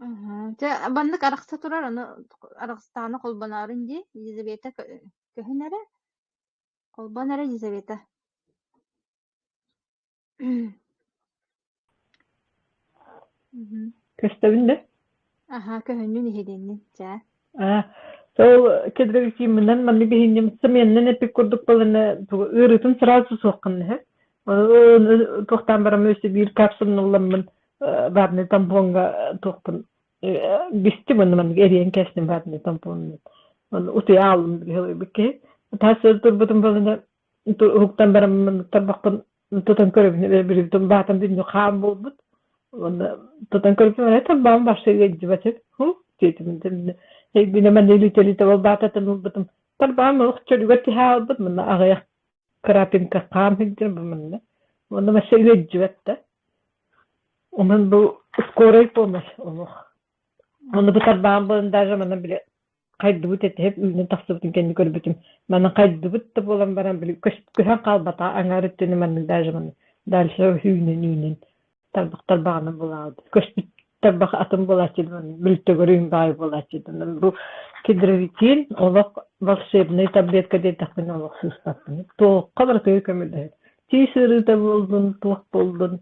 Ага. Те баннык аракса турар, аны аракстааны колбанарын ди. Елизавета көһүнәре. Колбанары Елизавета. Мгм. Köstebinde. Ага, көһүнүн иһидинни. Жа. Сол кедровичимнен манны бихиннем семеннен эпик курдук балына ырытын сразу соккан he. Тохтан барам өсө бир капсулын улламын барны тампонга тохтун. Бисти ман эриен кестин барны тампонун. Он ути алым бике. Тасыр турбутун балына хуктан барам табакын тутан көрөбүн бир тун батан динно хам болбут. Он тутан көрөбүн это бам башыга жибачык. Тетимин بينما اللي تلي توضعت تنوبتم طبعا ما أختي وقتي هاوبت من أغيا كرابين كقام هجر بمنا وانا ما شيء جوته ومن بو سكوري بومش وانا بطبعا بنداجة من بلي قايد دوت تهب من تحسبت كان يقول بتم من قايد دوت تبولن بران بلي كشان قلبطا أنا ردتني من داجة من دال شو هينين طبعا بولاد كش تبخ أتم بولاتي من بالتجرين باي بولاتي من بو كدريتين الله волшебный таблетка دي تخفين الله سوستاتني تو قدر كمل ده تيسير تبولدن توق بولدن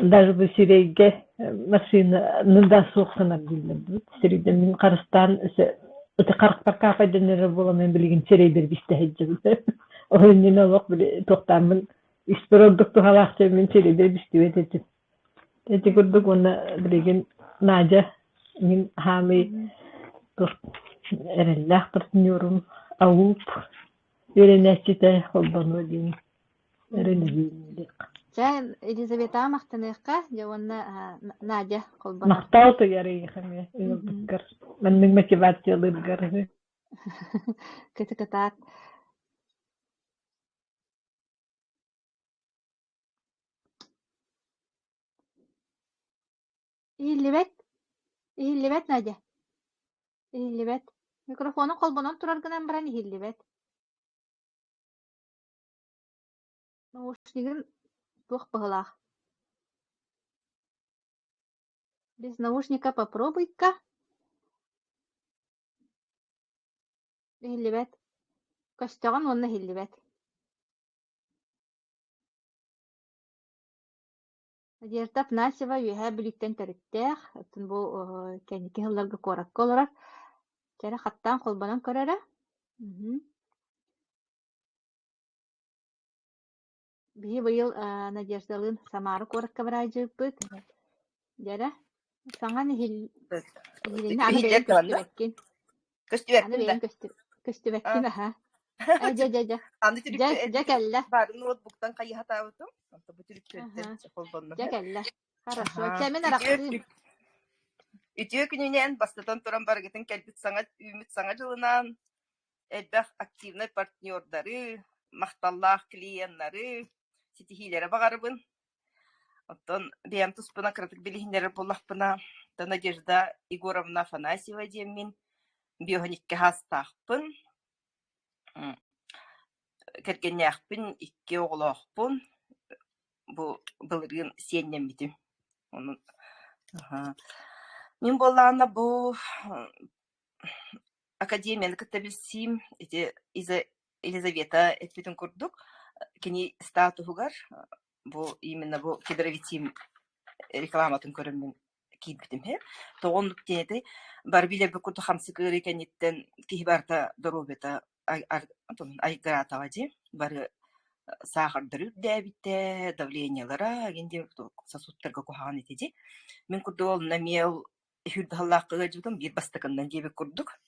даже bu süreyge машина нында соқсына билмем сürейде мен Қарыстан өте 40 кафе денер бола мен билген сürейдер бисте хеджем ойнена лок биле тоқтамын испородукту халакчы мен сürейдер бисте ветет эти курдук оны билген Надя мен хами тур эреллах партнерум ауп еренәсите холбану дин эрелдин Жа Елизавета мактаныйка, жаванна Надя колбанар. مختلطة يا ريخ أنا بتذكر من موتيفاتي اللي بقرها Кытыкытаак. Ihиллибет Надя. Ihиллибет. Микрофону колбанан турар гынан баран ihиллибет. Наушнигин тух быгылах. Без наушника попробуй-ка. Ihиллибет. Көстөгөн онна ihиллибет. Дертап Насева юха бүлүктен төрүттэх. Тун бу кеники хылларга коракка олорар. Жара хаттан колбанан көрөрө. Бии быйыл Надеждалын Самары коракка баражыбыт. Жара саңан ihilini аны бэйэн көстүбэккин. Аны бэйэн көстүбэккин аха. Жа. Аны Жа кэллэ. барын ноутбуктан кайыхатабытым. Онто бу түрүктөрдөн колбонно. Жа кэллэ. Хорошо. Чэмин арактын. Үтүө күнүнен бастатан туран баргытын келбит саңа үмүт саңа жылынан элбэх активный партнердары, макталлах клиенттары, ситихилere багарыбын. Оттон бэм туспуна кырдык билихинлери боллахпына да Надежда Егоровна Афанасьева деммин биоханикке хастахпын. Кергенняхпын икки оголоохпун. Бу былырын сеннемитим. Onun Min bolana bu akademiyani katabilsim iti Елизавета etbetин kurduk. Kini statuhugar bu именно bu Кедровитим рекламатын көрөмүн кийбитим he. Тоғонлук денеди бар билер бу курду хамсыкыры кенеттен кихбарта доробета айграта вади бары сахардыры дәбите давлениялара генде сосудтарга кухаган этеди. Мен курдул намел хүлдаллакка жутум бир бастакандан жебе курдук.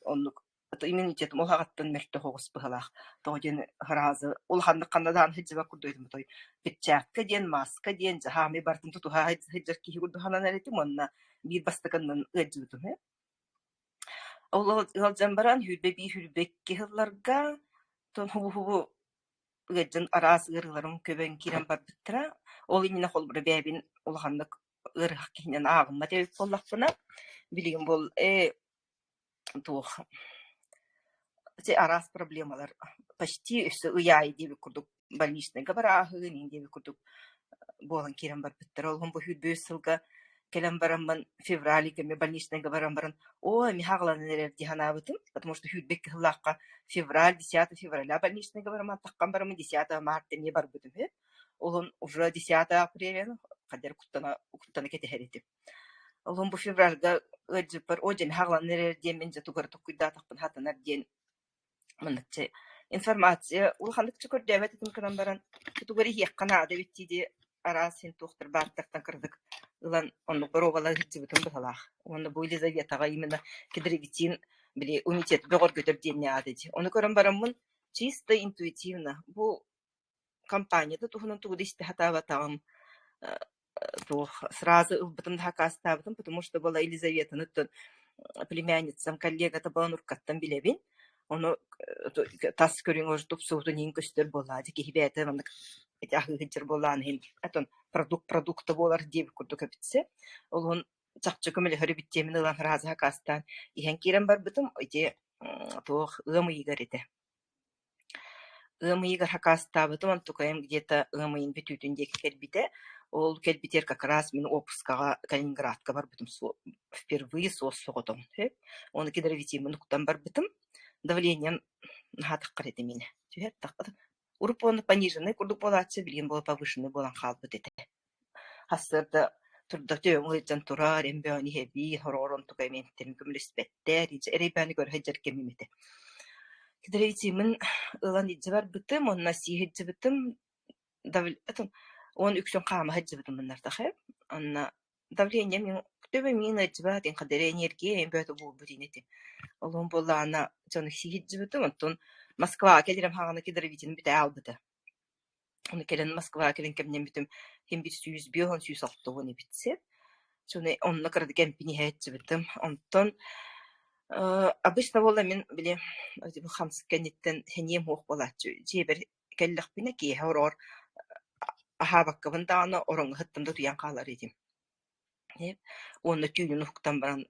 Онлук иммунитетим олхагаттан мертте хогус быгалах. Тоген харазы улханны канадан хиджиба курдуйдум той. Печатка ден маска ден жахами бартын тутуха хиджар ки курдуханан эти монна бир бастакандан жутум he. Ол жамбаран хүлбекки хылларга тон хубу гыджын арас ырыларым көбөн кирен барбыттыра. Ол именно холбура бәбин улханнык ырык кинен агымма деп боллакпына. Билигин бол тух. Те арас проблемалар почти все уяй деп курдук больничный габарахы нин деп курдук болан кирен барбыттыра. Олгон бу хүлбөсүлга келем барамман февраль ме больничныйга барамбарын о михагланы нерер диханабытым, потому что хюдбек хыллакка февраль 10 февраля больничныйга бараман таккан барамын 10 марта не барбытым he. Олон уже 10 апреля кадер куттана кетехеритим. Олон бу февральга ыджыпыр оден хагланы нерер демен же тугар тукуйда такпын хатанар ден мындыкчы информация ул хандыкчы көрдөбөт этим кыран баран тугары хияккана да биттиди арасын тухтар бартактан кырдык ылан онну коровала хитсибитин бахалах онну бу Елизаветага именно кедригитин били унитет бөгөр көтөрденне адыди ону көрөн бараммын чисто интуитивно бу компанияда тухунун тугуды истихатабатагым тух сразу ылбытым да хакастабытым потому что была Елизаветаны племянницам коллегата была нуркаттан билебин onu tas körüň ojdup suwdun köster bolady ki hibete mandyk etahy hıjır bolan hin aton produkta bolar diýip kurduk bitse olun çakçy kömeli höre bitjemin ılan razy hakastan ihen kiren bar bitim ite toh ымыйгар ete ымыйгар hakasta bitim antukayım где-то ымыйын бүтүтүндеки келбите ол келбитер как раз мен опускага Калининградка бар битим впервые соосуготом onu кедровитимин уктан бар битим давлением хатык кырыды мени. Түһәт тақпады. Уруп оны пониженный курдук болатсы билген бол повышенный болан халбыт эте. Хасырда турда төңө жан турар эмбөни хеби хоророн тугай менттен көмлеспеттер иже эребани көр хаҗар кемимете. Кедрейтимин ылан иҗбар битим, онна сихиҗ битим. Давлетен он үксөн кама хаҗ битим меннәр тахып. Анна давление мен төбе мен иҗбар ден кадере энергия эмбөтө бу биринети. Олон болана жаны сихиҗбитим, онтон Москва келерем хаганы кедровитин бите албыты. Оны келен Москва келен кемнен битим кем бит 100 бион 106 оны битсе. Шуны онна кырды кемпини хәҗбитим. Онтон обычно вола мен биле бу хамс кенеттен хенем хок болачы. Жебер келлек бине ки хорор ахабаккабын даны орон хыттымда туян калар идим. Хеп оны түйүн хуктан баран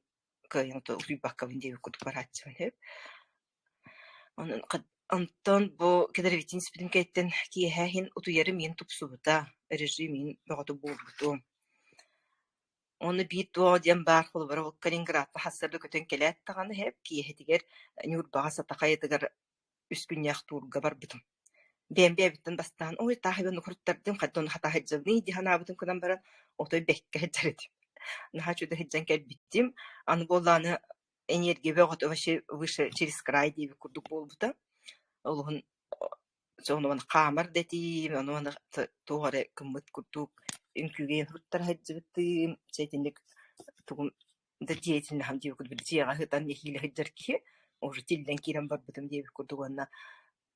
кайынты убаккабын деп кутуп баратчы хеп. Onun Anton bu kedervitin spidin ketten ki hahin utuyarı men tupsubuta rejimin boğdu buldu. Onu bir tuğa diyen barxul var o Kaliningradda hasarda kötön kelet tağanı hep ki hetiger nür bağasa taqaydıgar üskün yaxturga bar bitim. Ben bitten bastan oy tahiben kurtardım hatta onu hata hajabni dihana bitim kudan baran otoy bekke hajaredim. Nahaçuda hajjan kel bittim. Аны bollanı энергия бөгөт вообще выше через край дип курдук болбута. Олун сонун камар дети, онун тоore кымыт курдук инкүген хуттар хаҗбытым, сетинек тугун да диетин хам дип курдук диага хытан нехиле хаҗарки, уже тилден кирен бар битим дип курдук анна.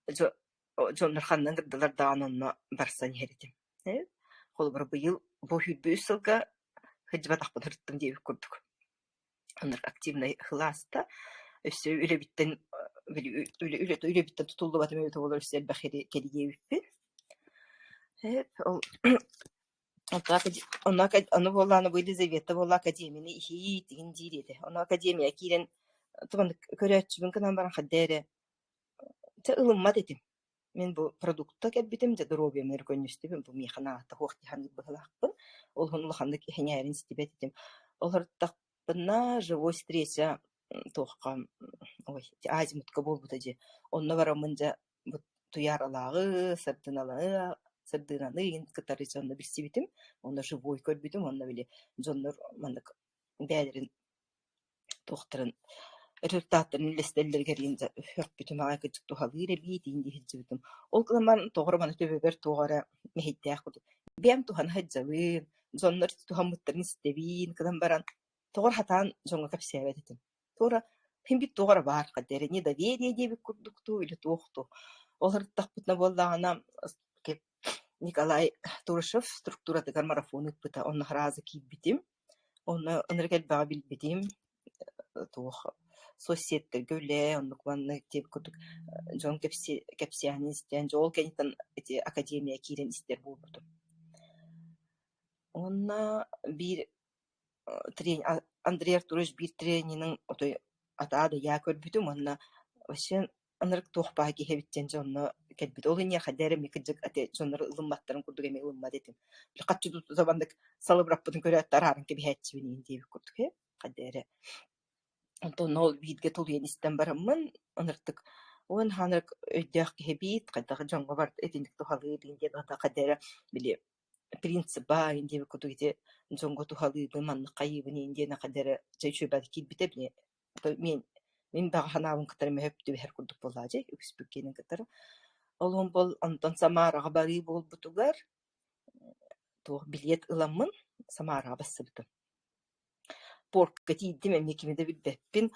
Жоннар ханнан гыдылар даанонна барсан херитим. Хол бар быйыл бу хүбүсылга хаҗбатак бутырттым дип курдук. Onlar активный хласта өсө үле биттен үле биттен тутулду батым өтө болор сел бахири келиевиппи. Хеп ол аны боланы бу Елизавета бола академияны ихи тигин диреде. Аны академия кирен туган көрөчүбүн канан баран хадере. Та ылымма дедим. Мен бу продуктта кепбитим же здоровье мер көнүстүбүм бу механата хохти ханды бахлакпын. Ол хонлаханды хенярин стибет дедим. Олар так на живой встреча тохка ой азимутка болбута же онно барамынжа бут туяралагы сардынаны кытары жонно бирсибитим онно живой көрбүтүм онно биле жоннор мандык бәлерин тохтарын результаттарын лестеллерге ринжа хөкбүтүм ага кычык тухалыре битин дихибитим ол кыламан тогорманы төбөбөр тогара мехиттяк буду бем тухан хаджабы жоннор тухаммыттарын истебин кыдан баран Тогор хатан жоңга капсиябет этим. Тора химбит тогор бар кадере недоверие дебик курдукту или тохту. Олар тахпытна боллагана Николай Турышев структурадагар марафон ытпыта онна разы кийип битим. Онна ыныргел бага билип битим. Тох соцсеттер гөле онну кванны деп курдук. Жон капсияны истен жол кенитен эти академия кирен истер болбуду. Онна бир Андрей Артурович bir trenin otoy atada ya көрбүтүм онна вообще анырык туохпаа киһэбиттен жонно кэлбит ол ине хадere микжик ате жоннор ылымматтарын курдук эми ылымма детим каччу забандык салыбраппытын көрөттөр арын ки бихэтчибин дип курдук he хадere онтон ол бидге тулуен истен бараммын аныртык он ханырык өйдөх киһебит кайдагы жонго бар этиндик тухалы динде ата хадere били принципа инде кутугите жонго тухалы манны кайыбын инде на хадere чечү бат кибите били мен бага ханаабын кытары мэхэптү бихэр курдук боллаажы үкспүккенин кытары олон бол онтон самарага бары болбутугар туох билет ыламмын самарага бассыбытым поркка тииддим эмне кимиде билбеппин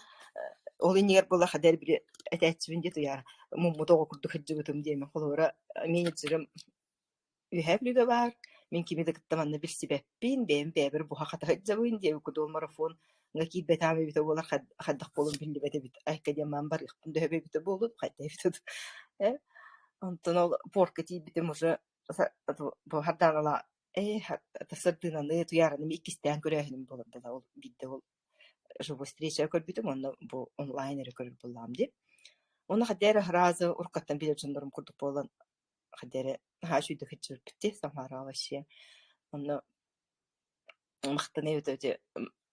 ол инегер болла хадер бири этээчибин де туяр муммутого курдук хэджибытым диэми холора менеджерим үһэблүгэ бар мен кимиде кыттаманна билсибеппин бэбир буха хата хэджабын диэби кудуол марафон ngaки betami bito bolar haddak bolun billi bete bit ay kadya mambar ikhpun de hebe bito bolu qayta bito onton ol porkati bitim уже bu haddanala tasardina ne tuyarani mi ikisten görehinim bolur da ol bidde ol живой встреча көрбүтүм онно бу онлайн көрүп булам ди оны хадер разы уркаттан биле жондорум курдук болон хадер хашуйду хичип битти самара вообще онно мактаны өтө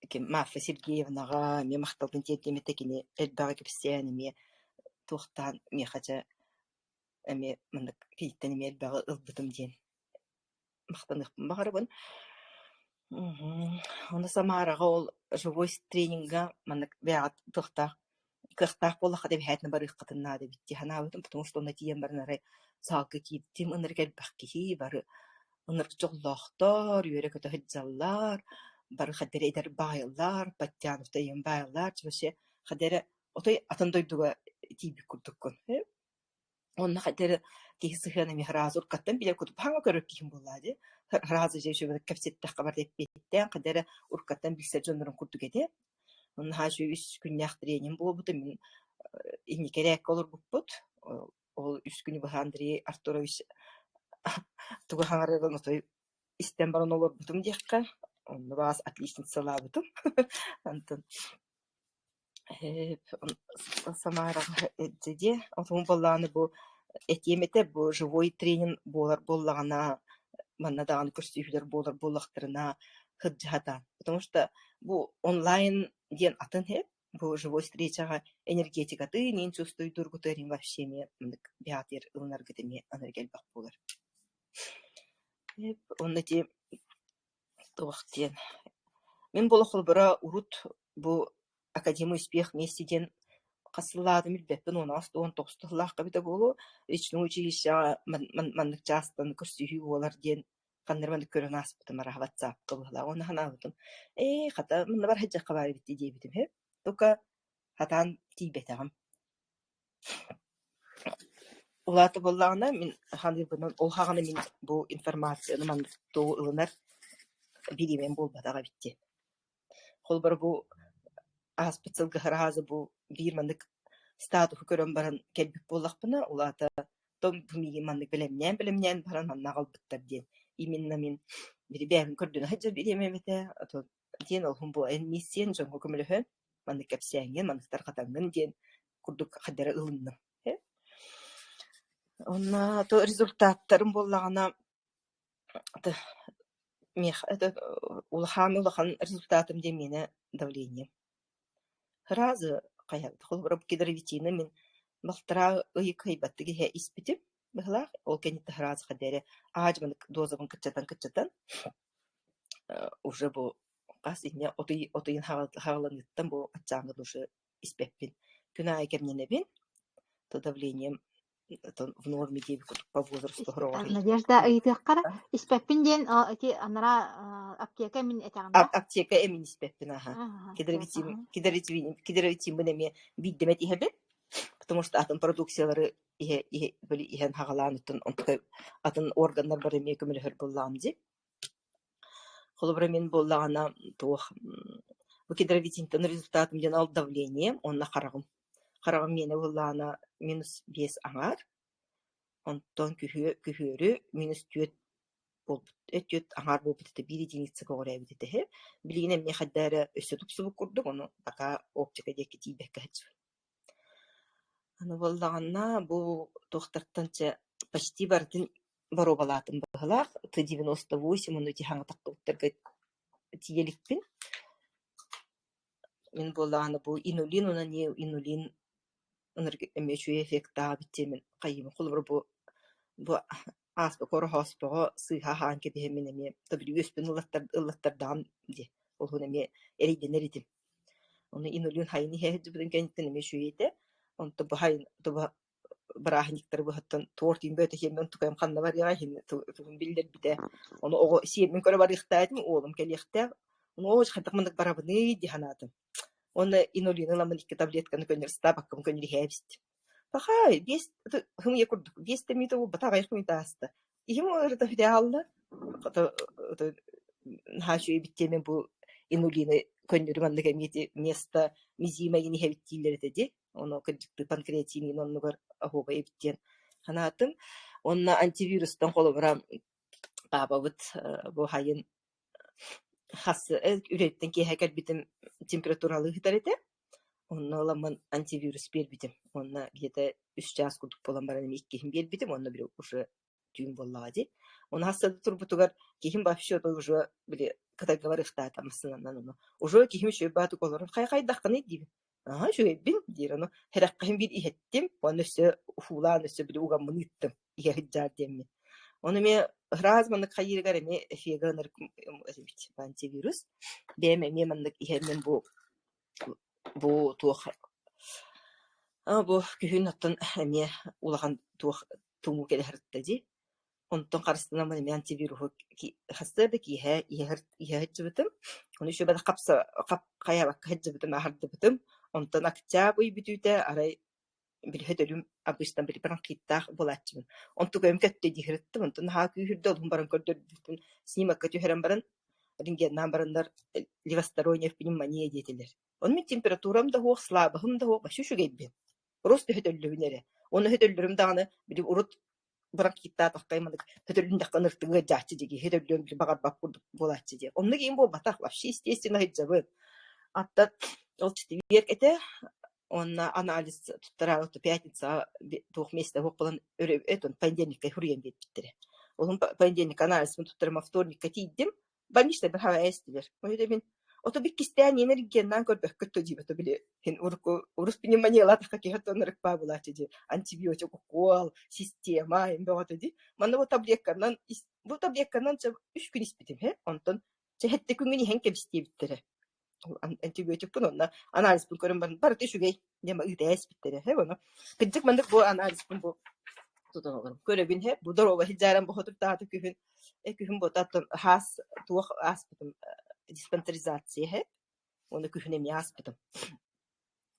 ким Мафа Сергеевнага мен макталдын тетемете элбага кипсен ми тухтан ми хача эми мындык киттен ми элбага ылбытым ден мактаныппын багарыбын оны самарага ол живой тренинга мындык бягат тухта кыхтах болаха деп хатны бар ыккытына деп битти ханабытым потому что на тием барнары салкы киттим ыныргел бакки бары ынырк жоллохтор үйрөк өтө хыджаллар бары хадере эдер байлар паттянов тайын байлар чөше хадере отой атандойдуга тиби курдуккун онна хадере кисихана михразур каттан биле кутуп ханга көрөк ким боллади разы жешү бек капсетте хабар деп биттен хадере уркаттан билсе жонорун курдук эде онна хажу 3 күннях тренинг болбуту мен ини керек olur буппут ол 3 күнү Андрей Артурович туга хангарыгын отой истен баран олор бутум декка он вас отлично салабытым антон самара эдде он болланы бу этемете бу живой тренинг боллагана манна даган көрсөтүүлөр боллактырына хыджата потому что бу онлайн ден атын хеп бу живой встречага энергетика ты нин чувствуй дургутерин вообще мне биатер энергетими энергел бак болар он эти тоқтен мен болохол бара урут бу академия успех местеден касылладым билбеппин 19 лакка бите болу личный училище мандык жастан көрсүхүй болар ден каннерман көрөн аспытым ара WhatsApp кылла оны ханабытым хата мында бар хажа кабар битти дебитим хеп тока хатан тибетагам улаты боллагана мен хандырбынан ол хаганы мен бу информацияны мандык тоо ылынар билимен болбатага битти холбар бу аспецилга харазы бу бирмандык статус көрөн баран келбик боллакпына улата том бумиги мандык билемнен баран маннагал биттер ден именно мен бирбен көрдүн хаҗа билемемете ато ден ол бу миссиен жонго көмөлөһө мандык кепсеңген мандыктар катангын ден курдук хадара ылынны онна то результаттарын боллагана это улахан результатым демине давление разы каяк холброб кидровитина мен малтра ыйкайбаттыгы хе испитим быхла ол кенит раз хадере ажман дозабын кытчатан уже бу касине отыйын хаваланыттан бу атчаңы душы испеппин күнай кемненебин то давлением это в норме девик по возрасту грозы. Надежда ыйтыккара испеппин ден эти анара аптека мен этаганда. Аптека эмин испеппин аха. Кидровитим бинеме биддемет ихебе. Потому что атын продукциялары были ихен хагаланытын атын органдар бар эме көмөлөр боллам ди. Холобрамен боллагана тох. Бу кидровитимдин результатым ден ал давление, онна карагым мене боллана -5 аңар. Онтон күхөрү -4 болуп өтөт аңар болуп битте 1 единица горэ битте хе. Билигине мне хаддара өсө тупсу курдук, ону пока оптика деки тибекке хачы. Аны боллаганна бу тохтартанча почти бардын боробалатын быһылаах ты 98 оны тихаңа таккыттарга тиеликпин. Мен боллаганы бу инулин уна не инулин ыныргы эмечү эффекта биттемин кайым холбор бу аспа кора хоспого сыха ханке бемен эме табли өспен ыллаттардан ди. Ол хуне эриденеритим. Оны инулин хайны хеж биден кенттен эмечү эте. Онто бу хайн тоба барахниктер бу хаттан тортин бөтө хеммен тукайм канна бар яга хин тугун билдер бите. Оны ого сиемен көрө бар ихтайтым олум келихте. Оны ож хатыкмындык барабыны ди ханатым. Оны инулин ламын 2 таблетканы көннөр стабаккам көннөр хебист. Пахай, есть хым я курдук, есть мито батагай хмитаста. Ему это фидеалла. Это хачу биттемен бу инулины көннөр мандык место мизима ини хебиттилер деди. Оны кырдыкты панкреатин оннугар ахоба эбиттен. Ханатым, онна антивирустан колобра бабабыт бу хайын хасы үреттен кехекер битим температуралы хитарете. Онна ламан антивирус бербитим. Онна где-то 3 час курдук болан баран миккехим бербитим. Онна бир уже түйін боллагади. Онна хасады турбутугар кехим вообще уже биле катаговар ихтаат амасынан оны. Уже кехим шөбату колорун кай дахканы диби. Ага, шөбин дирано. Хераккахим бир ихеттим. Онна өсө фулан өсө биле угам мыныттым. Иге хиджар демми. Оны ме разманнык хайыргар эме эфеганыр антивирус. Беме мемандык ихеммен бу туох бу күһүн аттан эме улаган туох туңу келерди. Онтон карыстына мен антивирус хастырды ки хеджибитим. Оны шу бада капса каябак хеджибитим ахардыбытым. Онтон октябрь бүтүтэ арай бир хөдөлүм абыстан бир бронхиттах болатчымын. Онтон көм кетти дихирттим. Онтон ха күһүрдө олум баран көрдөрдүм. Снимакка түһөрөн баран рентген барандар левосторонняя пневмония детилер. Он мен температурам да хоқ, слабым да хоқ, башы шүгейбен. Просто хөдөллүбүнере. Оны хөдөллүрүм даганы бир урут бронхитта таккаймадык. Хөдөллүн даккан ыртыгы жачы деги хөдөллүм бир багат бак курдук болатчы де. Онны кийин бул батак вообще естественно хеджабы. Атта ол четверг эте онна анализ туттара пятница 2 месяца хоқ болан этон понедельникке хүрген деп биттире. Олун понедельник анализ туттарма вторникка тийдим. Больничный bir hava estiler. Öyle ben otobüs isteyen enerjinden körbek kötü gibi to bile. Hen urus pneumonia la taka ki hatta nırık pa bula dedi. Antibiyotik okul sistema hem böyle dedi. Bana bu tabletkadan 3 gün ispitim he. Ondan hette gün henke bisti bittere. Antibiyotik bunu onda analiz bu körüm ben barıtı şu gey. Dema üdes bittere he bunu. Kıcık mandık bu analiz bu tutan olurum. Körebin he. Bu darova hicaran bu hotup tahtı kühün. Kühün botatın has tuğ aspıtım dispensarizasiya he. Onu kühünem yaspıtım.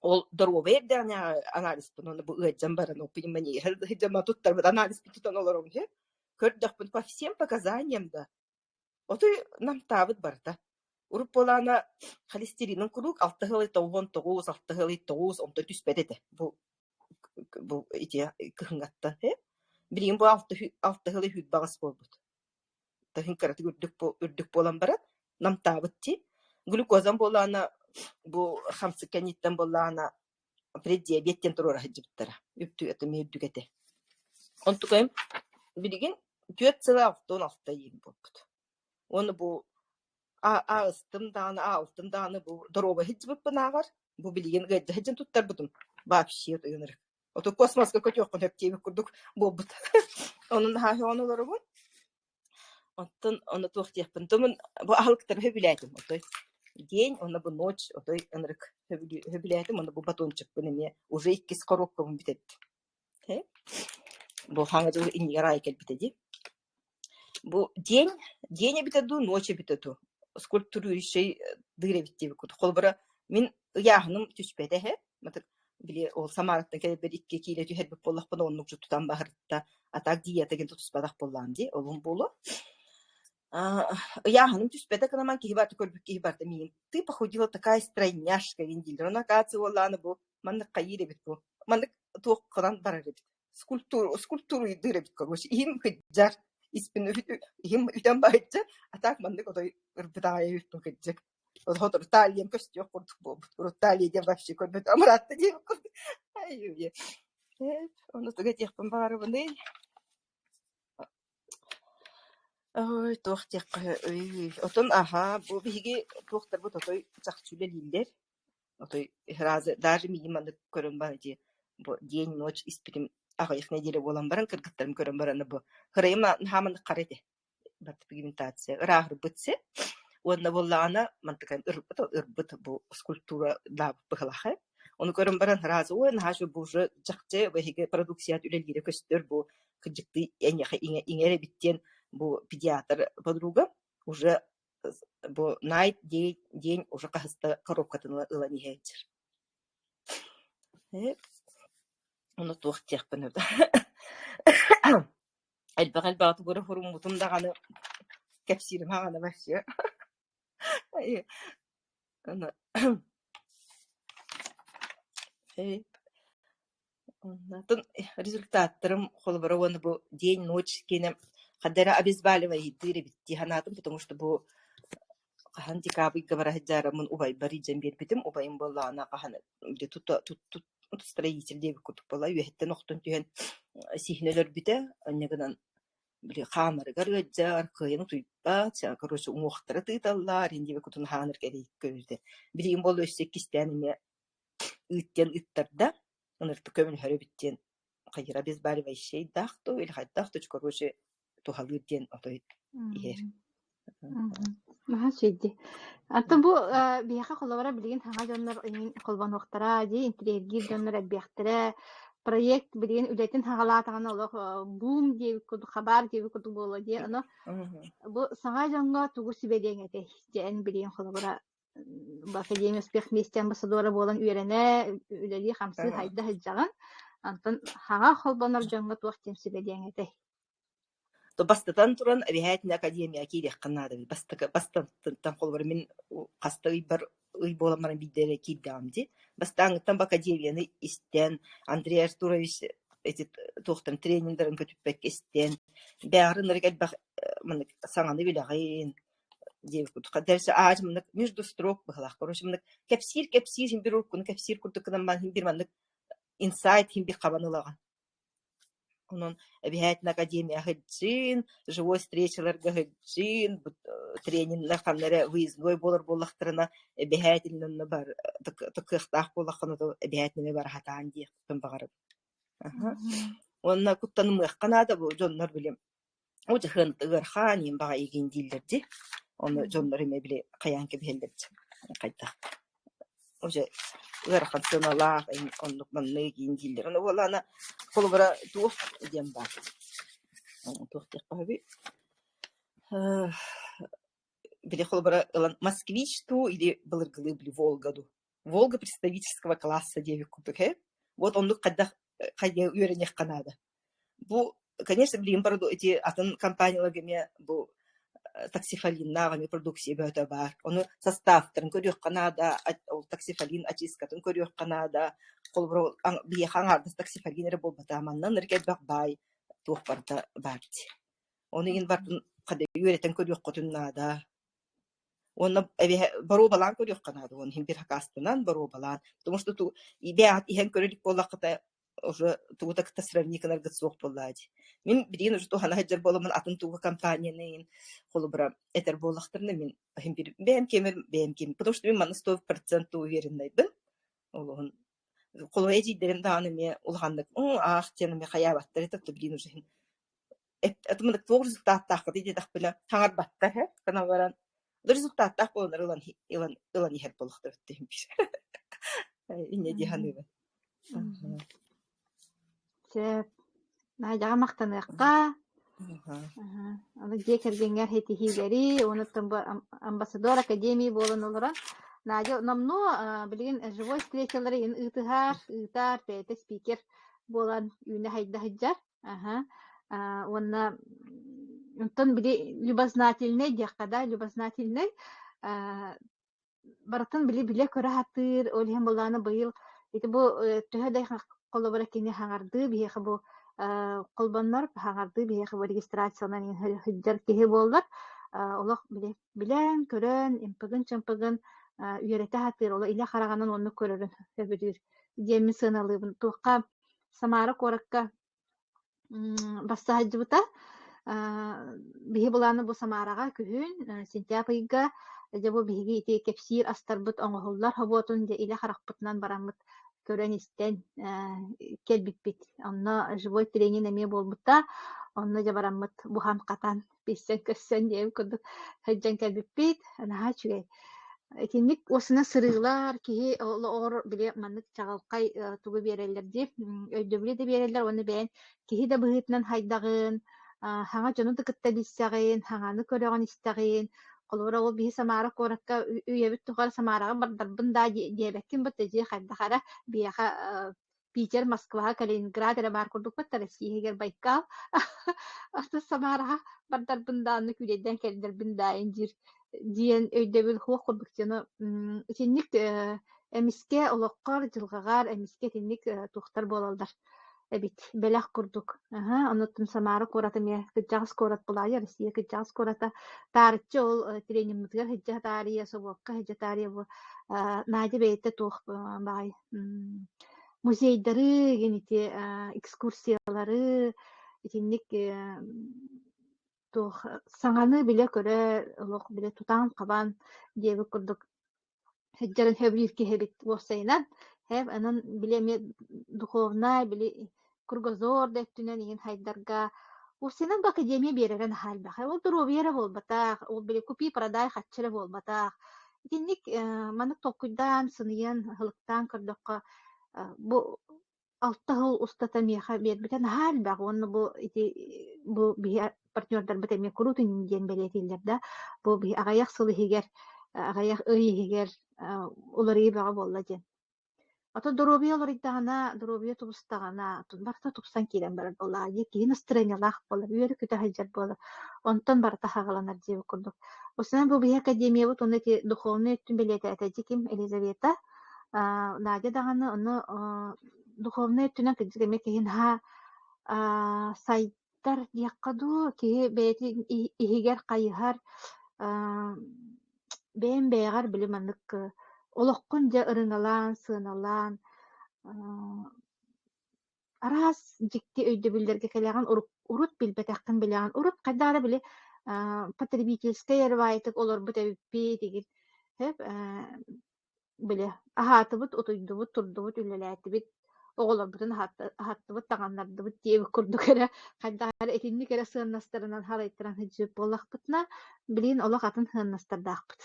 Ol darova evden ya analiz bunu bu öğretmen baran o pneumonia. Hicama tuttar bu analiz tutan olurum he. Kördük bu по всем показаниям да. Ото нам тавыт барда. Уруп болана холестеринин курук 6,9 6,9 онда түспедеди. Bu ити кыхыңатта he. Билим bu 6,3 багас болбут. Тахин караты үрдүк болан барат. Нам табытти. Глюкозан болана bu хамсы каниттен болана преддиабеттен турара хиджиптара. Үптү это мейдүгете. Онтукайм билген 4,16 ем болбут. Onu bu ağıstımdanı bu doroba hicbip bınağar. Bu bilgin gayda hicin tuttar budum. Vapşi yanırık. Oto kosmoska kötüyokkun hep teybi kurduk bolbut. Onun hahi onuları bu. Onu tuğuk yapın. Bu ahılıkları höbülaydım. День, onu bu noç, yanırık höbülaydım. Onu bu batonçık bunu уже 2 коробкам bitetti. Bu hangi iniyara ekel bitedi. Bu день битеду, ночь битеду. Скульптуру şey dıyra bitti bir kutu. Kolbara min yağınım tüspede he. Matık bile ol Samarat'tan kere bir 2 kilo tüher bir pollak bana onlukçu tutan bahırtta. Atak diyete gen tutuspadak pollan di. Olun bolu. Yağınım tüspede kanaman ki hibarta kolbük ki hibarta miyim. Ты походила такая стройняшка виндилер. Она кажется оланы bu. Mandık kayırı bit bu. Mandık tuğuk kadan bararı bit. Скульптуру dıyra bit kogoş. İhim hıccar. İsmini him üten bayıcı atak mandık o da ırpıdaya yürüttüm kıcık. O da hodur taliyem köştü yok kurduk bu. Uru taliye diye başlıyor korbet amarattı diye kurduk. Ay Onu tuga tiekpin bagara bani. Ой, туох тиек. Отон бу биги туохтар бу тотой чахчуле лиллер. Отой разы даже минимум көрөн бар ди. Бу день ночь испитим их неделе болан баран кыргыттарым көрөн баран бу. Хырайма хамын карете. Бат пигментация. Рахыр битсе. Онна боллана мантыкан ырбыт бу скульптура да быхлахы. Onu көрөн баран разы ой нашу бу же жакче биги продукцият үлелире көстөр бу кыжыкты иңере биттен бу педиатр подруга уже бу найт день уже кахыста коробкатын ылани хейтер. Onu туох тиякпын. Элбагал багы көрө хурумутум даганы кепсирим хагана башчы. Ana Ondan результаттарым холбара оны бу день ночь кене кадара обезболивающие биtti ханатым, потому что бу кахан декабрь гавара хаджарамын убай бари жамбер битим убайым боллана кахан бир тут строитель деп кутуп бола үеттен октун түген сихнелер бите аннегенан бир хамары гарыджар кыйын туйпа ча короче уңоктары тыйталлар инде кутун ханыр керек көрдү бирим болду 8 ыттен ыттарда ынырты көмүн хөрө биттен кайра обезболивающий дахту или хаттахту короче тухалырден отой иер. Маха сөйді. Антон бұл бияқа қолабара білген хаңа жонлар қолбан оқтара, дей интерьергер жонлар әбияқтыра, проект білген үлетін хағалатағаны олық бум дейі күді, хабар дейі күді болу дей. Бұл саңа жонға тұғыр сүбеден әте, жән білген қолабара Академия успех вместе амбассадора болан үйрене, үлелі қамсы хайда хаджаған. Антон хаңа қолбанар жонға тұғыр тем сүбеден әте. То бастатан туран обязательно академия кирек канада бастан холбар мен касты бар ый боламар бидере кидамди бастан там академияны истен Андрей Артурович эти тохтан тренингдерин көтүппек истен барын регал баг мен саңаны билагын деп кадерсе аж мен между строк бахлах короче мен кепсир хим бирок кун кепсир куртукдан ман хим бирман инсайт хим би кабанылаган. Он обязательно академия хаджин, живой встречалар хаджин, тренинг на камере выездной боллахтарына обязательно на бар такых боллаханы обязательно бар хатанди пембагар. Он куттан мых канада бу жоннор билем. О жахан тыгархан им бага иген дилдерди. Он жоннор эме биле каянке белдерди. Кайта. Уже верхан сыналах он манны иген дилдер. Он волана холбара тух демба. Тух текпаби. Биле холбара москвич ту или былыргылы били Волгаду. Волга представительского класса девик купеке. Вот он когда үйренех Канада. Бу, конечно, билим параду эти атын компанияларга бу таксифалин нагами продукция бөтө бар. Оны составтарын көрөк Канада, таксифалин очисткатын көрөк Канада. Холбара бие хаңарды таксифалинер болбата маннан эркет бакбай тух барда барди. Оны ин бардын кады үйрөтен көрөк котуннада. Он бару балан көрөк Канада, он хим бир хакастынан бару балан. Потому что ту идея ихен көрөлүк боллакта уже ту так сравникалар гыцок боллади. Мен бирин уже тухана хаджар боламын атын туга компанияны холбара этер боллактырны мен хим бир бем кем. Потому что мен мана 100% уверенныйбын. Ол колоэжи дерем дааны ме улгандык. Ах, тени ме хаябаттар этеп бирин уже хим. Это мы тоже результат диде тахпына таңар баттар кана баран. Результат так болар илан ихер болохтор өттөм биш. Ине диханыга. Сеп найдага мактаныкка. Аны декергенгер хетихилери, оны тамба амбассадор академии болон олоран. Надя намно билген живой встречалары ытар пете спикер болан үйне хайда хаджар. Онна онтон били любознательный дякада любознательный баратын биле көрө хатыр олем боланы быйыл эти бу төһөдай колобора кини хаңарды бихе бу колбоннор хаңарды бихе бу регистрациянан хыджар кеhe болдар олох билен көрөн импыгын чымпыгын үйрете хатыр ола иле хараганын онну көрөрүн көбүдүр деми сыналыбын туакка самара коракка бассаһыджыбыта биһи булааны бу самарага күһүн сентябрьга жабу биһиги ити кепсиир астарбыт оҥоһуллар хоботун же иле харахпытынан бараммыт көрөн истен келбиппит онно живой тренинг эме болбута онно же бараммыт бухан катан биссен көссөн диэм курдук хыджан келбиппит наха чүгэй итинник осуна сырыылар киһи оор биле маннык чагалкай тугу биэрэллер дип өйдөбүле да биэрэллер оны бээн киһи да быһыытынан хайдагын хаҥа дьону тыкытта биссэҕиин хаҥаны көрөҕүн истэҕиин холуора ол биһи самаара куоракка үйэбит тухар самаарага бардарбын даа диэбэккин бытта дии хайдахара биэха Питер, Москва, Калининград эрэ баар курдукпатта Россиягер Байкал ата самаарага бардарбын даанны күлэйдэн кэлдэрбин даайын диэн өйдөбүл хуох курдуктяну итинник эмиске олоққор жылгагаар эмиске тинник тухтар болалдар эбит белэх курдук онуттун самаара курата мне кыджагыс курат булайа Россия кыджагыс курата таарчы ол тренингмытыгар хыджа таария собокка хыджа таария бу наадя бейте туох бай музейдары генити экскурсиялары итинник туох саңаны биле көрө олох биле тутан кабан диэби курдук хыджарын хөбүлүрки хэбит уоссайынан хэв анан биле ме духовная биле кругозор дэттүнэн иһин хайдарга уссинан ба академия биэрэрэн хаалбах ол дуровиера болбатаах ол биле купи продай хаччыра болбатаах итинник манык толкуйдан сыныйан хылыктан көрдөккө бу алта хыл устата меха биэрбитэн хаалбах онно бу биһи партнердар бытеме крутын диэн белетиллер да бу биһи агаях сылыһигер агаях ыйыһигер уларыйы бага болла диэн ото доробия лориддагана доробия тубустагана барта тупсан кирен барар болла киһи настроениялаах болар үөрү күтэ хайдьар болар онтон барта хагаланар диэби курдук усунан бу биһи академия бут онно ити духовный өттүн белетээтэжи ким Елизавета Надя даганы ону духовный өттүнэн кыдьык киһин сайттар диэккаду киһи бэйэти иһигэр хайыһар бэйэн бэйэҕэр били маннык олоққун дьэ ырыҥалаан сыаналаан араас дьикти өйдөбүллэргэ кэлээҕин урут билбэтэххин билээҕин урут хайдаара били потребительская эрбаайтык олорбут эбиппи дигин хэп биле аһаатыбыт утуйдубут турдубут үлэлээттибит оҕолорбутун аһаттыбыт таҕаннардыбыт диэби курдук эрэ хайдаара этинник эрэ сыаннастарынан халайттаран хыджыып буоллахпытна билигин олох атын сыаннастардаахпыт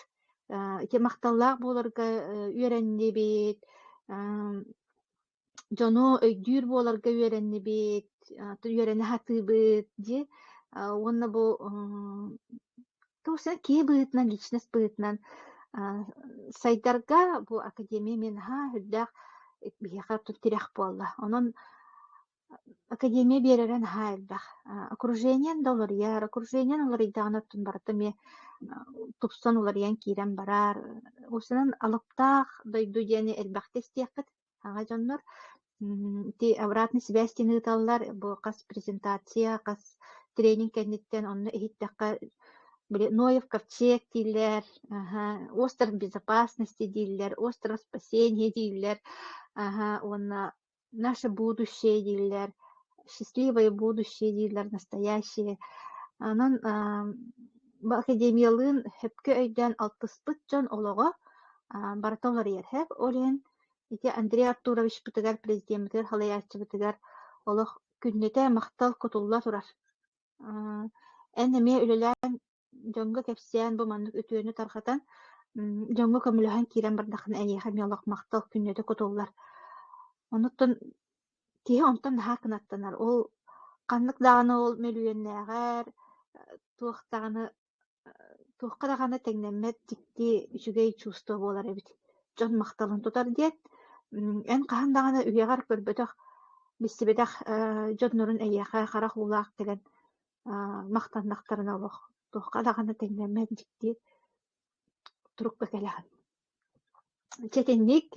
ити макталлаах буоларга үөрэннибит дьону өйдүүр буоларга үөрэннибит үөрэнэ хатыыбыт ди уонна бу туусана кии быытынан личность быытынан сайдарга бу академия мен хүрдээх биһиэхэ туттерэх буолла онон академия биэрэрэн хаалбах окружениен да олорыяар окружениен олорыйдаҕанаттын барыта ме тупсон уларыян киирэн бараар усунан алыптаах дойду диэни элбэхтестиэххит аҥа дьоннор ти обратный связь тиныыталлар бу хас презентация хас тренинг кэнниттен онно иһиттэххэ били Ноев ковчег дииллэр остров безопасности дииллэр остров спасения дииллэр онно наше будущее дииллэр счастливое будущее дииллэр настоящее анан бу академиялыын хөпкө өйдөн алтыспыт дьон олоҕо барыта олорыйар хэп олен ити Андрей Артурович бытыгар президентыгар халайааччыбытыгар олох күннете мактал кутулла турар эн эме үлэлээн дьоҥҥо кэпсээн бу маннык үтүөнү тархатан дьоҥҥо көмүлөһөн киирэн бардаххын эйиэхэ миолох мактал күннете кутуллар онуттан киһи онтон наһаа кынаттанар ол каннык даҕаны ол мөлүөннээҕэр туохха даҕаны тэҥнэммэт дьикти үчүгэй чувство буолар эбит дьон макталын тутар диэт эн хаһан даҕаны үөҕэр көрбөтөх биссибэтэх дьоннорун эйиэхэ харах уулаах кэлэн мактаннахтарына олох туохха даҕаны тэҥнэммэт дьикти турукка кэлэҕин Четенник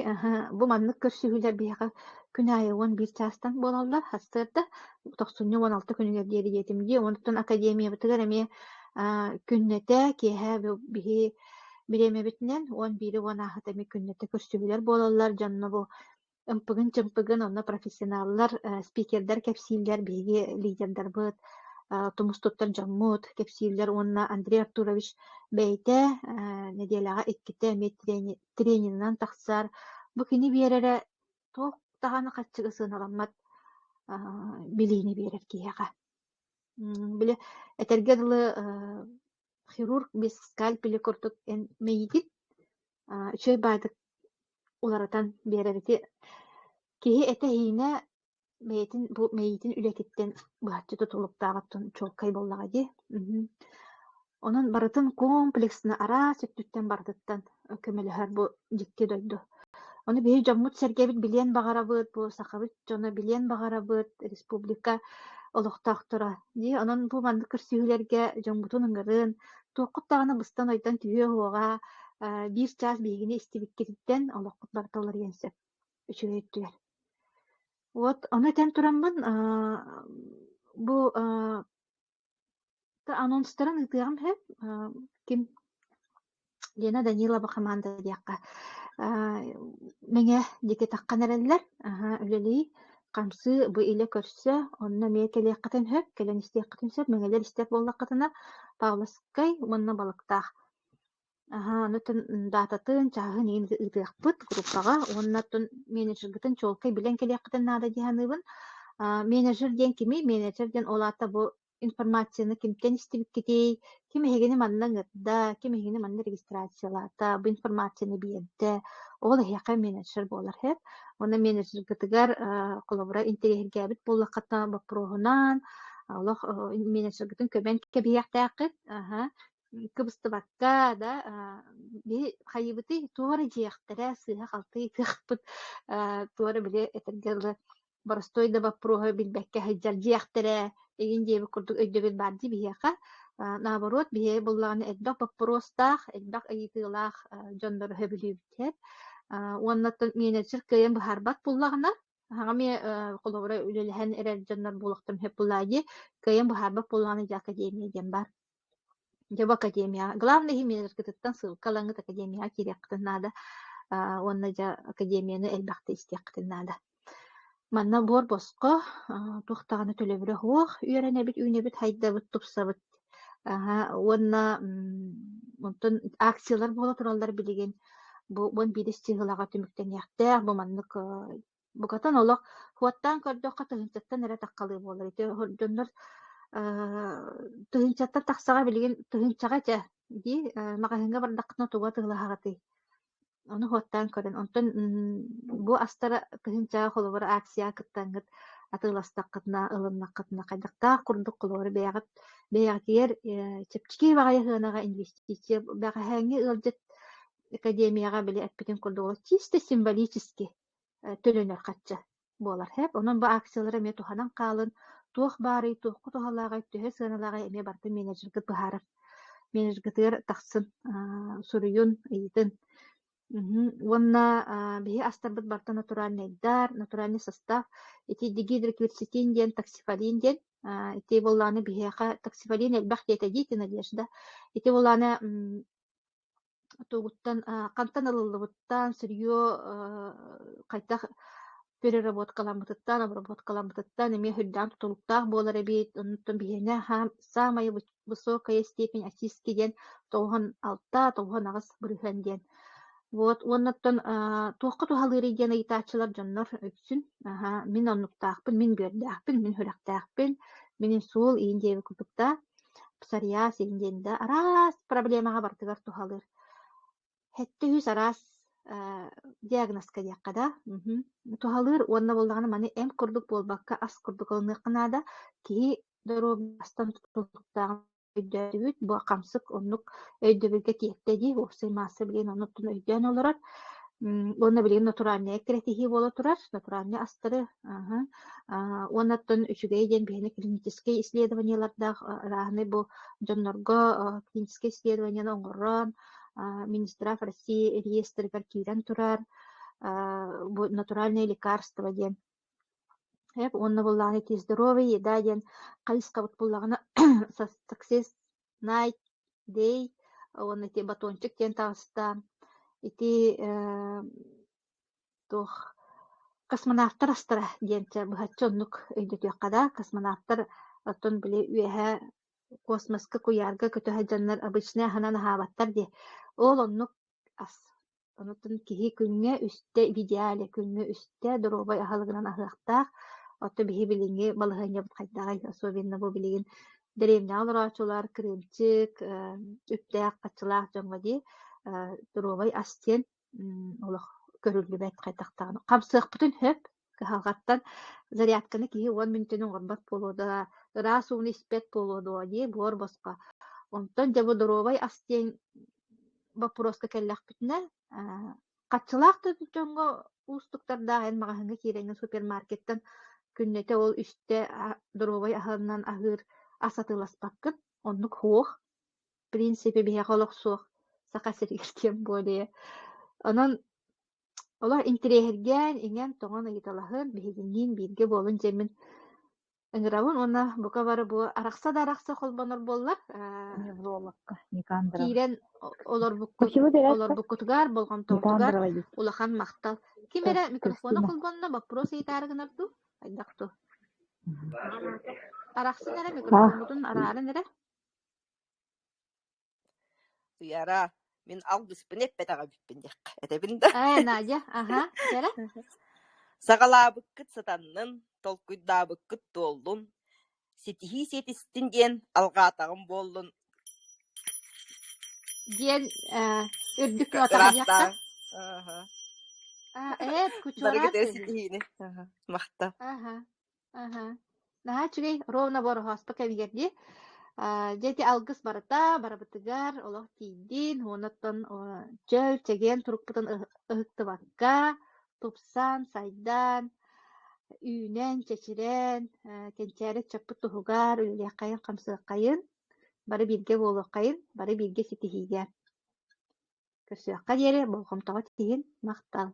бу маннык көрсүһүлэр биэхэ күн айыуон бир чаастан буолаллар хастыырда 9-16 күнүгэр диэри диэтимди онуттан академия бытыгар эме күннете киэһэ биһи билемебитинен 11-16 эми күннете көрсүһүлэр буолаллар дьонно бу ымпыгын чымпыгын онна профессионаллар спикердер кепсииллер биги лидердер быт тумустуттар жаммут кепсииллер онна Андрей Артурович бәйте неделяга икките мет тренингнан тахсар бу кини биерере тох таханы каччыгы сыналаммат билини биерер киһэҕэ биле этергедылы хирург без скальпели курдук эн мейитит үчөй баадык уларатан биерерити киһи эте хиине мейитин үлэтиттен быһаччы тутулуктааҕыттын чуолкай боллаҕа ди. Онон барытын комплексна араас үттүттен бардыттан көмөлөһөр бу дикки дойду. Оны биһи дьоммут сэргэбит билиэн баҕарабыт, бу сахабыт дьоно билиэн баҕарабыт, республика олохтоохтора ди. Онон бу маннык көрсүүһүлэргэ дьоммутун ыҥырыын, туоххуттаҕына быстан ойдон түһүө уоҕа биир чаас биһигини истибиккититтен олоххут барталлар иэнсэп үчүгэйиттүлэр. Вот, оны тен тураммын бу анонстарын ытыагам хэп ким Лена Данилова команда диакка меңе дике таккан эреллер үлелии камсы бу иле көрсө онна мие келияккатын хөп келен истияккатын сөп меңелер истеп боллаккатына Павловскай манна балыктаах онутун дататын чааһын иин ытыакпыт группага оннаттын менеджергытын чолкай билен келияккатын наада диһаныбын менеджер диэн кими менеджер диэн олаата бу информацияны кимтен истибиккитей ким эхигини манна ыңырда ким эхигини манна регистрациялаата бу информацияны биэрдэ ол эхиэхэ менеджер буолар хэп уонна менеджергытыгар колобура интериэхиргээбит буоллакката баппроһунан олох менеджергытын көмөн кэбиэхтээххит кыбыстыбакка да би хайыбыты туора жиэхтерэ сыыха халтый тыахпыт туора биле этергерлы боростой да баппроһа билбэкке хайдьар жиэхтерэ эгин диэби курдук өйдөбүт барди биһиэхэ наоборот биһиэ буллаҕына элбэх баппростаах элбэх ыйытыылаах дьоннору хөбүлүүбүтэр уоннаттан менеджер кыйын быһаарбат буллаҕына хаҕами холобура үлэлэһэн эрэр дьоннор буолуохтум хөп буллаади кыйын быһаарбат буллаҕына дьэ академия диэн бар дьэ бу академия главный менеджер кытыттан сылкалаңыт академияга кириэххытын наада уонна дьэ академияны элбэхтэ истиэххытын наада манна буор боско тухтаҕына төлөбүрэ хуох үөрэнэбит үүнэбит хайдабыт тупсабыт уонна онтон акциялар буола тураллар билигин буон биирис тыыһылаҕа түмүктэньиэхтээх бу маннык букатан олох хуаттаан көрдөххө тыһынчаттан эрэ таккалыы буолар ити дьоннор тыһынчаттан тахсаҕа билигин тыһынчаҕа дьэ ди маҕаһыҥҥа бардаххытына туга тыылаһаҕатый ону хуаттаан көрөн онтон бу астара тыһынчаҕа холобура акция кыттаҥҥыт атыыластаххытына ылыннаххытына хайдахтаах курдук холобура бэйэҕитигэр чэпчикии баҕайа ыанага инвестиция бэҕэһээҥҥи ыалдьыт академияга били эппитин курдугу чисто символически төлөнөр хачча буолар хэп онон бу акциялары эме туханан хаалын туох баарый туохку тухалаагай төһө сыаналаагай эме барты менеджергыт быһаарар менеджергытыгар тахсын суруйун ыйытын уонна биһи астарбыт барта натуральный состав ити дигидрокверцетин диэн токсифолин диэн ити буллааны биһиэхэ токсифолин элбэх диэтэ диити надежда ити буллааны тугуттан кантан ылыллыбыттан сырье кайтах переработкаламытыттан обработкаламытыттан эме хүрдаан тутулуктаах буолар эбит онуттан биһиэне самая высокая степень очистки диэн 96-98 бырыһан диэн вот уоннаттан туохха тухалыырый диэн ыйытаачылар дьоннор өксүн мин оннуктаахпын мин бүөрдэахпин мин хүрэхтэахпин минин суол иин диэби курдукта псориаз иин диэнда араас проблемаға бартыгар тухалыыр хэтте үс араас диагнозка диакка да тухалыыр уонна болдаҕына маны эм курдук буолбакка ас курдук ылыныаккынаада киһи дорообастан тутулуктаагын өйдөөбүт бу камсык оннук өйдөбүлгэ киэкте ди уопсый маасы билигин оннуттун өйдөөн олорор уонна билигин натуральный эккеретиһии буола турар натуральный астары уоннаттан үчүгэй диэн биһини клинический исследованиялардаах рааны бу дьоннорго клинический исследованияны оҥорон Минздрав России реестргар киирэн турар бу натуральные лекарства диэн онна буллааны ити здоровый еда диэн кайыскабыт буллаҕына success night day онна ити батончик диэн таҕыста ити туох космонавттар астара диэнче быһаччоннук өйдөтүөккада космонавттар оттон били үэһэ космоска куярга көтөһө дьоннор обычный ахынан аһаабаттар ди ол оннук ас онутун киһи күҥҥэ үстэ в идеале күҥҥэ үстэ доробай аһалыгынан аһыахтаах отто биһи билиҥҥи балыһыанньабыт хайдагай особенно бу билигин дэриэмнэҕэ олороочулар кырыымчык үптээх хачылаах дьоҥҥо дии доробай ас диэн олох көрүллүбэт хайдахтаҕына хамсыахпытын хөп кыһалҕаттан зарядканы киһи 10 минутын оҥорбат буолуода ыраа сууну испэт буолуодуо дии буор босхо онтон дьабу доробай ас диэн вопроска кэллэхпитинэ хачылаах да дьоҥҥо уустуктардаах эн маҕаһыҥҥа киирэҥҥин супермаркеттен күннэтэ ол үстэ доробай аһынан аһыыр ас атыыласпаккын оннук хуох принципе биһиэхэ олохсуох саха сиригэр диэн буолуо онон олар интериэһиргээн иҥэн тоҕон ыйыталаһын биһигинниин бииргэ буолун дьэммин ыҥырабын уонна бука бары бу арахса да арахса холбонор буоллар Неврологка, Никандра. киирэн олорбуккутугар болгомтоотугар улахан махтал кимэрэ микрофона холбонно вопрос ыйытаарыгынарду айдахту арахсын эрэ микрофонутун араарын эрэ Уяра, мен алгыспын эппетаға биппин диэкка. Этебин да. Надя, ага, эрэ Сагалаабыккыт сатаннын, толкуйдаабыккыт туоллун, сетихи сетистин диэн алгаатагын буоллун. диэн үрдүк отаадьякка кучуараа Барыгытер сетихини. Махта. наһаа чүгэй ровно борохоспа кэбигерди Дети алгыс барабытыгар олох тиидин хуонаттан чөл чеген турукпутан ыһыктыбакка тупсан сайдан үүнэн чечирэн кенчээри чаппыт туһугар үлэлиэххайын хамсыаккайын бары бииргэ буолуоккайын бары бииргэ ситиһиигэр көрсүөкка диэри болгомтоҕо тиһин махтал